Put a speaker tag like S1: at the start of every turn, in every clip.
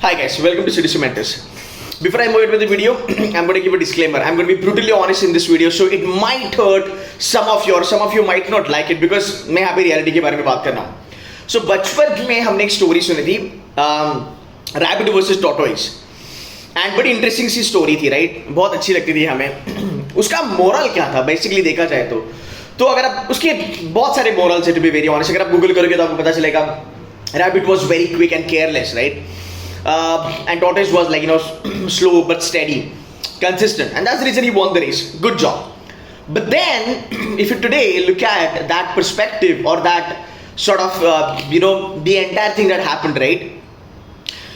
S1: Hi guys, welcome to Citizen Mentors. Before I move it with the video, I'm going to give a disclaimer. I'm going to be brutally honest in this video, so it might hurt some of you might not like it because मैं यहाँ पे reality के बारे में बात कर रहा हूँ. So बचपन में हमने एक story सुनी थी, rabbit versus tortoise. And बड़ी interesting सी story थी, right? बहुत अच्छी लगती थी हमें. उसका moral क्या था? Basically देखा जाए तो अगर आप उसके बहुत सारे morals है to be very honest. अगर आप Google करोगे तो आपको पता चलेगा. Rabbit was very quick and careless, right? And tortoise was like slow but steady, consistent, and that's the reason he won the race. Good job. But then if you today look at that perspective or that sort of the entire thing that happened, right,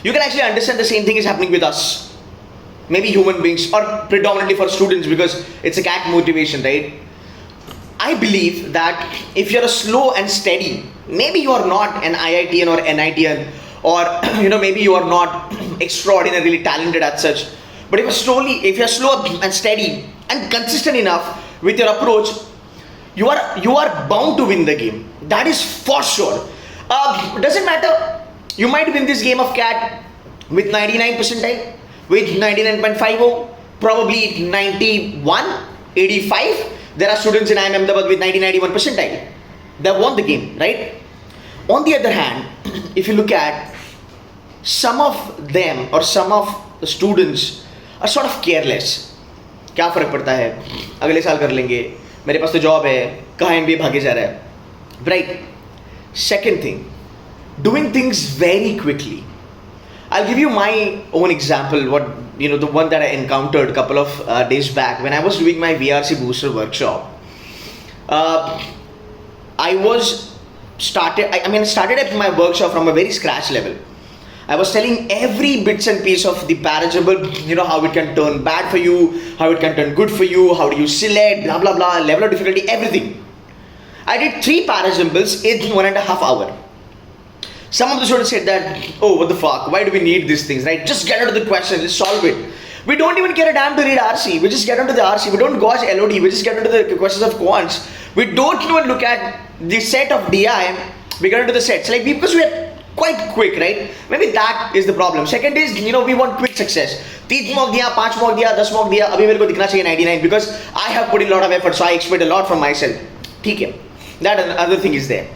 S1: you can actually understand the same thing is happening with us, maybe human beings, or predominantly for students, because it's a CAT motivation, right? I believe that if you're a slow and steady, maybe you are not an IITian or NITian, or maybe you are not extraordinarily talented as such, but if you're slow and steady and consistent enough with your approach, you are bound to win the game. That is for sure. Doesn't matter, you might win this game of CAT with 99 percentile, with 99.50, probably 91, 85. There are students in IIM Ahmedabad with 90-91 percentile. They won the game, right? On the other hand, if you look at some of them or some of the students are sort of careless. क्या फर्क पड़ता है, अगले साल कर लेंगे, मेरे पास तो जॉब है, कहाँ MBA भागे जा रहा है, right? Second thing, doing things very quickly. I'll give you my own example. The one that I encountered a couple of days back when I was doing my VARC booster workshop. I started at my workshop from a very scratch level. I was telling every bits and piece of the paragraph, how it can turn bad for you, how it can turn good for you, how do you select, blah blah blah, level of difficulty, everything. I did 3 parasamples in 1.5 hours. Some of the students said that, oh, what the fuck, why do we need these things, right? Just get into the question, let's solve it. We don't even care a damn to read RC, we just get into the RC, we don't gauge LOD, we just get into the questions of Quants. We don't even look at the set of DI, we get into the sets, like because we are quite quick, right? Maybe that is the problem. Second is, we want quick success. 3 mock diya, 5 mock diya, 10 mock diya, abhi mere ko dikhna chahiye 99 because I have put in a lot of effort, so I expect a lot from myself. ठीक है. That other thing is there.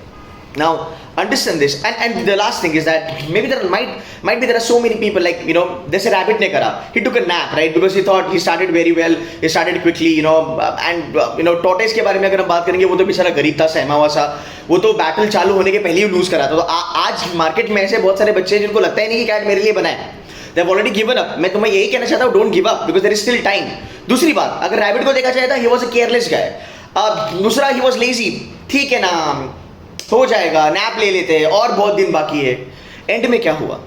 S1: Now, understand this. And the last thing is that maybe there are so many people like, there's a rabbit ne kara. He took a nap, right? Because he thought he started very well, he started quickly, and tortoise के बारे में अगर हम बात करेंगे, वो तो बेचारा गरीब था, सहमा हुआ सा, वो तो बैटल चालू होने के पहले ही लूज करा था. तो आज मार्केट में ऐसे बहुत सारे बच्चे जिनको लगता ही नहीं कि कैट मेरे लिए बना है. They have already given up. मैं तुम्हें यही कहना चाहता हूँ, don't give up because there is still time. दूसरी बात, अगर रैबिट को देखा जाए तो he was a careless guy. दूसरा he was lazy. ठीक है ना, हो जाएगा, नैप ले लेते हैं, और बहुत दिन बाकी है. एंड में क्या हुआ?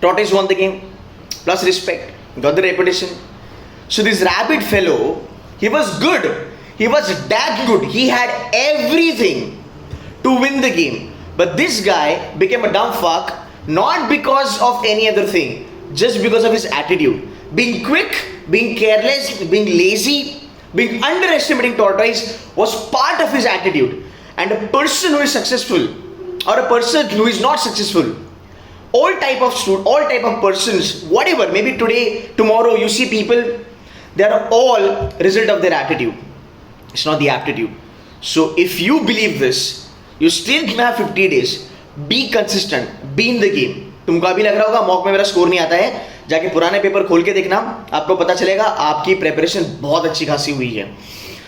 S1: Tortoise won the game, plus respect, got the reputation. So this rabbit fellow, he was good. He was that good. He had everything to win the game. But this guy became a dumb fuck, not because of any other thing, just because of his attitude. Being quick, being careless, being lazy, being underestimating Tortoise was part of his attitude. And a person who is successful or a person who is not successful, all type of persons, whatever, maybe today, tomorrow, you see people, they are all result of their attitude. It's not the aptitude. So if you believe this, you still have 50 days. Be consistent. Be in the game. तुमको अभी लग रहा होगा mock में मेरा score नहीं आता है, जाके पुराने पेपर खोल के देखना, आपको पता चलेगा आपकी प्रेपरेशन बहुत अच्छी खासी हुई है.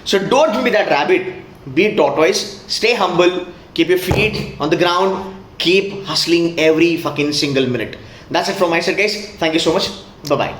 S1: So don't be that rabbit. Be tortoise. Stay humble. Keep your feet on the ground. Keep hustling every fucking single minute. That's it from my side, guys. Thank you so much. Bye bye.